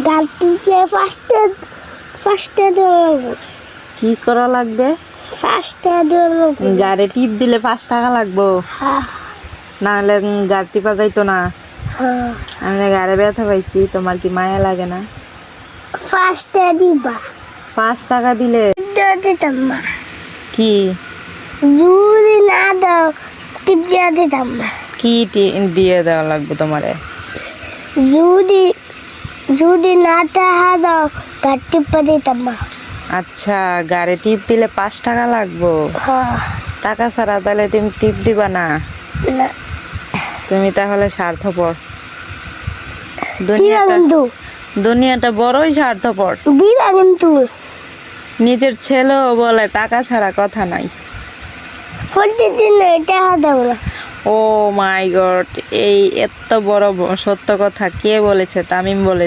গাড়িতে ফার্স্টে দেবো। কি করা লাগবে? ফার্স্টে দেবো। গাড়ি টিপ দিলে 5 টাকা লাগবো, হ্যাঁ নাহলে গাড়ি টিপা যাইতো না। হ্যাঁ। আমি গাড়ি ব্যথা পাইছি, তোমার কি মায়া লাগে না? ফার্স্টে দিবা। 5 টাকা দিলে দিতাম না। কি যদি না দাও টিপ দিয়ে দিতাম না। কি দিয়ে দেওয়া লাগবে তোমারে? যদি না টাকা দাও গাড়ি টিপা দিতাম না। আচ্ছা, গাড়ি টিপ দিলে 5 টাকা লাগবো। হ্যাঁ। টাকা ছাড়া তাহলে তুমি টিপ দিবা না? না তুমি তাহলে স্বার্থপর। দিবা কিন্তু। দুনিয়াটা বড়ই স্বার্থপর। দিবা কিন্তু। নিজের ছেলেও বলে টাকা ছাড়া কথা নাই। প্রতিদিন টাকা দাও না। ও মাই গড, এই এত বড় সত্য কথা কে বলেছে? তামিম বলেছে।